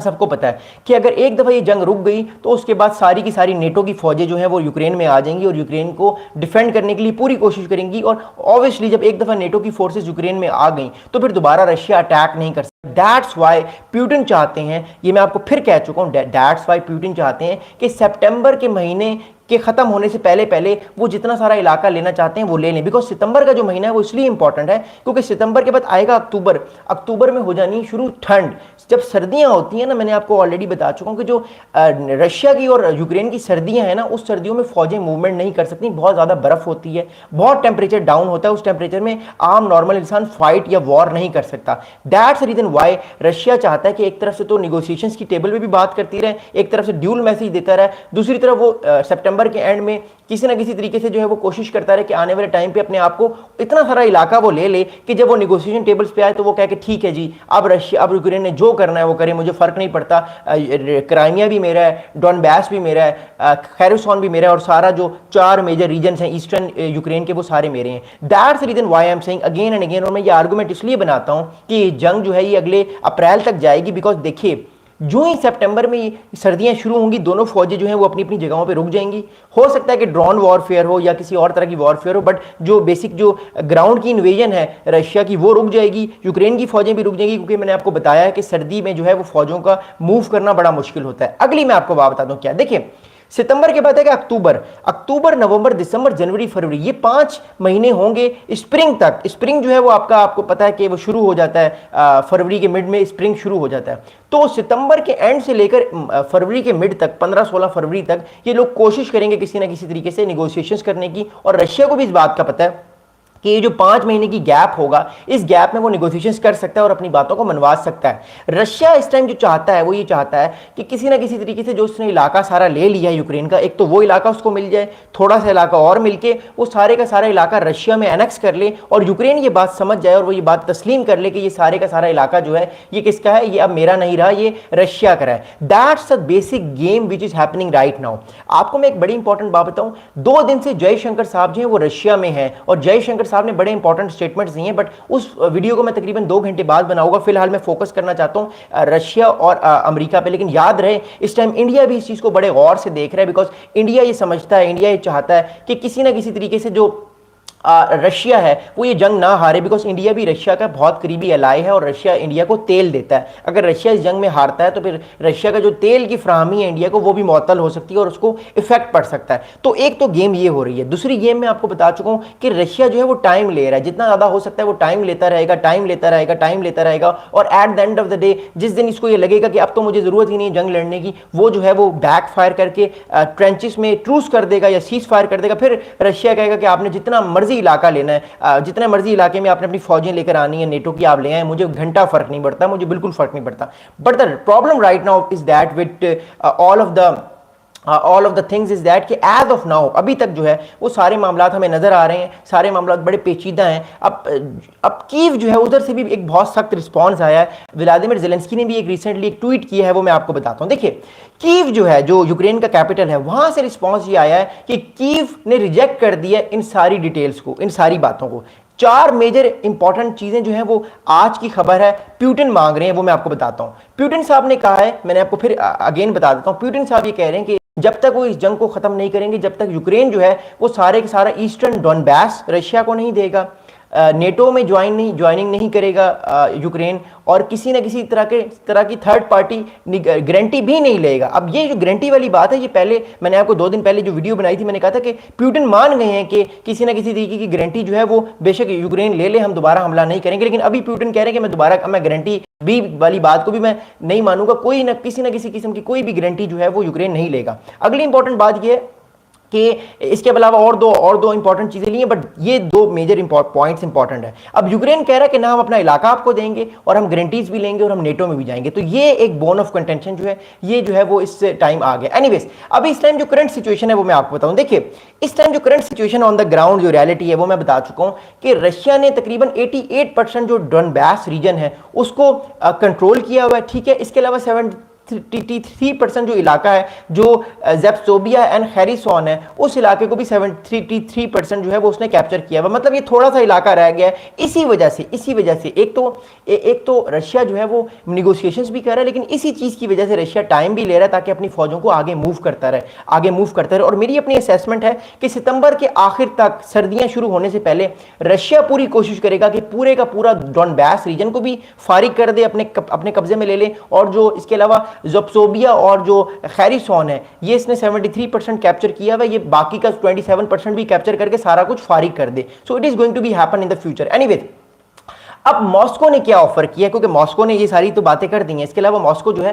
सबको पता है कि अगर एक दफा ये जंग रुक गई तो उसके बाद सारी की सारी नेटो की फौजें जो हैं वो यूक्रेन में आ जाएंगी और यूक्रेन को डिफेंड करने के लिए पूरी कोशिश करेंगी। और ऑब्वियसली जब एक दफा नेटो की फोर्सेस यूक्रेन में आ गई तो फिर दोबारा रशिया अटैक नहीं कर सकता। दैट्स वाई प्यूटिन चाहते हैं, ये मैं आपको फिर कह चुका हूं, दैट्स वाई प्यूटिन चाहते हैं कि सितंबर के महीने के खत्म होने से पहले पहले वो जितना सारा इलाका लेना चाहते हैं वो ले लें। बिकॉज सितंबर का जो महीना है वो इसलिए इंपॉर्टेंट है क्योंकि सितंबर के बाद आएगा अक्टूबर, अक्टूबर में हो जानी शुरू ठंड। जब सर्दियां होती हैं ना, मैंने आपको ऑलरेडी बता चुका हूं कि जो रशिया की और यूक्रेन की सर्दियां हैं ना, उस सर्दियों में फौजें मूवमेंट नहीं कर सकती, बहुत ज्यादा बर्फ होती है, बहुत टेम्परेचर डाउन होता है, उस टेम्परेचर में आम नॉर्मल इंसान फाइट या वॉर नहीं कर सकता। दैट्स रीजन वाई रशिया चाहता है कि एक तरफ से तो निगोशिएशंस की टेबल पे भी बात करती रहे, एक तरफ से ड्यूल मैसेज देता रहे, दूसरी तरफ वो सितंबर के एंड में किसी ना किसी तरीके से जो है वो कोशिश करता रहे कि आने वाले टाइम पे अपने आप को इतना सारा इलाका वो ले ले कि जब वो निगोशिएशन टेबल्स पे आए तो वो कहे कि ठीक है जी, अब रशिया, अब यूक्रेन ने जो करना है वो करे, मुझे फर्क नहीं पड़ता, क्राइमिया भी मेरा है, डॉनबास भी मेरा है, खैरुसॉन भी मेरा है, और सारा जो 4 मेजर रीजन हैं ईस्टर्न यूक्रेन के वो सारे मेरे हैं। That's reason why I am saying again and again. और मैं ये आर्गूमेंट इसलिए बनाता हूं कि ये जंग जो है ये अगले अप्रैल तक जाएगी। बिकॉज देखिए, जो ही सितंबर में सर्दियां शुरू होंगी दोनों फौजें जो हैं वो अपनी अपनी जगहों पे रुक जाएंगी। हो सकता है कि ड्रोन वॉरफेयर हो या किसी और तरह की वॉरफेयर हो, बट जो बेसिक जो ग्राउंड की इन्वेजन है रशिया की वो रुक जाएगी, यूक्रेन की फौजें भी रुक जाएंगी, क्योंकि मैंने आपको बताया है कि सर्दी में जो है वो फौजों का मूव करना बड़ा मुश्किल होता है। अगली मैं आपको बात बता दूं क्या, देखिए सितंबर के बाद है कि अक्टूबर, अक्टूबर नवंबर दिसंबर जनवरी फरवरी, ये 5 महीने होंगे स्प्रिंग तक। स्प्रिंग जो है वो आपको पता है कि वो शुरू हो जाता है फरवरी के मिड में स्प्रिंग शुरू हो जाता है। तो सितंबर के एंड से लेकर फरवरी के मिड तक, 15-16 फरवरी तक ये लोग कोशिश करेंगे किसी ना किसी तरीके से निगोशिएशंस करने की। और रशिया को भी इस बात का पता है कि ये जो 5 महीने की गैप होगा, इस गैप में वो निगोशिएशंस कर सकता है और अपनी बातों को मनवा सकता है। रशिया इस टाइम जो चाहता है वो ये चाहता है कि किसी ना किसी तरीके से जो उसने इलाका सारा ले लिया है यूक्रेन का, एक तो वो इलाका उसको मिल जाए, थोड़ा सा इलाका और मिलके वो सारे का सारा इलाका रशिया में एनेक्स कर ले और यूक्रेन ये बात समझ जाए और वो ये बात तस्लीम कर ले कि ये सारे का सारा इलाका जो है ये किसका है, ये अब मेरा नहीं रहा, ये रशिया का है। That's the basic game which is happening right now. आपको मैं एक बड़ी इंपॉर्टेंट बात बताऊं, 2 दिन से जयशंकर साहब जो है वो रशिया में है और जयशंकर साहब ने बड़े इंपॉर्टेंट स्टेटमेंट्स दिए हैं, बट उस वीडियो को मैं तकरीबन 2 घंटे बाद बनाऊंगा। फिलहाल मैं फोकस करना चाहता हूं रशिया और अमेरिका पे। लेकिन याद रहे इस टाइम इंडिया भी इस चीज को बड़े गौर से देख रहा है, बिकॉज इंडिया ये समझता है, इंडिया ये चाहता है कि किसी ना किसी तरीके से जो रशिया है वो ये जंग ना हारे। बिकॉज इंडिया भी रशिया का बहुत करीबी एलाई है और रशिया इंडिया को तेल देता है। अगर रशिया इस जंग में हारता है तो फिर रशिया का जो तेल की फ्राहमी है इंडिया को वो भी मुअत्तल हो सकती है और उसको इफेक्ट पड़ सकता है। तो एक तो गेम ये हो रही है। दूसरी गेम में आपको बता चुका हूं कि रशिया जो है वो टाइम ले रहा है, जितना ज्यादा हो सकता है वो टाइम लेता रहेगा, टाइम लेता रहेगा, टाइम लेता रहेगा। और at the end of the day जिस दिन इसको ये लगेगा कि अब तो मुझे जरूरत ही नहीं जंग लड़ने की, वो जो है वो बैक फायर करके ट्रेंचेस में ट्रूस कर देगा या सीज फायर कर देगा। फिर रशिया कहेगा कि आपने जितना मर्जी इलाका लेना है, जितने मर्जी इलाके में आपने अपनी फौजें लेकर आनी है, नेटो की आप ले आए, मुझे घंटा फर्क नहीं पड़ता, मुझे बिल्कुल फर्क नहीं पड़ता। But the problem right now is that with all of the things is that कि एज ऑफ नाउ अभी तक जो है वो सारे मामला हमें नजर आ रहे हैं, सारे मामला बड़े पेचीदा हैं। अब कीव जो है उधर से भी एक बहुत सख्त रिस्पॉन्स आया है। व्लादिमीर ज़ेलेंस्की ने भी एक रिसेंटली एक ट्वीट किया है, वो मैं आपको बताता हूं। देखिए कीव जो है, जो यूक्रेन का कैपिटल है, वहां से रिस्पॉन्स ये आया है कि कीव ने रिजेक्ट कर दिया इन सारी डिटेल्स को, इन सारी बातों को। 4 मेजर इंपॉर्टेंट चीजें जो हैं वो आज की खबर है प्यूटिन मांग रहे हैं, वो मैं आपको बताता हूं। प्यूटिन साहब ने कहा है, मैंने आपको फिर अगेन बता देता हूं, प्यूटिन साहब ये कह रहे हैं कि जब तक वो इस जंग को खत्म नहीं करेंगे, जब तक यूक्रेन जो है वो सारे का सारा ईस्टर्न डॉनबास रशिया को नहीं देगा, नेटो में ज्वाइनिंग नहीं करेगा यूक्रेन, और किसी न किसी तरह की थर्ड पार्टी गारंटी भी नहीं लेगा। अब ये जो गारंटी वाली बात है, ये पहले मैंने आपको 2 दिन पहले जो वीडियो बनाई थी, मैंने कहा था कि प्यूटिन मान गए हैं कि किसी न किसी तरीके की गारंटी जो है वो बेशक यूक्रेन ले ले, हम दोबारा हमला नहीं करेंगे। लेकिन अभी प्यूटिन कह रहे हैं कि मैं गारंटी भी वाली बात को भी मैं नहीं मानूंगा, किसी न किसी किस्म की कोई भी गारंटी जो है वो यूक्रेन नहीं लेगा। अगली इंपॉर्टेंट बात ये है कि इसके अलावा और दो इंपॉर्टेंट चीजें ली हैं, बट ये 2 मेजर पॉइंट्स इंपॉर्टेंट है। अब यूक्रेन कह रहा है कि ना हम अपना इलाका आपको देंगे और हम गारंटीज भी लेंगे और हम नेटो में भी जाएंगे। तो ये एक बोन ऑफ कंटेंशन जो है ये जो है वो इस टाइम आ गया। एनीवेज, अब इस टाइम जो करंट सिचुएशन है वो मैं आपको बताऊं। देखिए इस टाइम जो current situation on the ground जो रियलिटी है वो मैं बता चुका हूं कि रशिया ने तकरीबन 88% जो डॉनबास रीजन है उसको कंट्रोल किया हुआ है। ठीक है, इसके अलावा 73% जो इलाका है, जो ज़ेप्सोबिया एंड खैरिसोन है, उस इलाके को भी 73% जो है वो उसने कैप्चर किया हुआ। मतलब ये थोड़ा सा इलाका रह गया है। इसी वजह से एक तो रशिया जो है वो निगोशिएशंस भी कर रहा है, लेकिन इसी चीज़ की वजह से रशिया टाइम भी ले रहा है ताकि अपनी फौजों को आगे मूव करता रहे। और मेरी अपनी असेसमेंट है कि सितंबर के आखिर तक, सर्दियां शुरू होने से पहले, रशिया पूरी कोशिश करेगा कि पूरे का पूरा डोनबास रीजन को भी फारिग कर दे, अपने कब्जे में ले ले। और जो इसके अलावा ज़ेप्सोबिया और जो खैरिसोन है, ये इसने 73% कैप्चर किया हुआ है, ये बाकी का 27% भी कैप्चर करके सारा कुछ फारिग कर दे। So it is going to be happen in the future. Anyway, अब मॉस्को ने क्या ऑफर किया, क्योंकि मॉस्को ने ये सारी तो बातें कर दी हैं, इसके अलावा मॉस्को जो है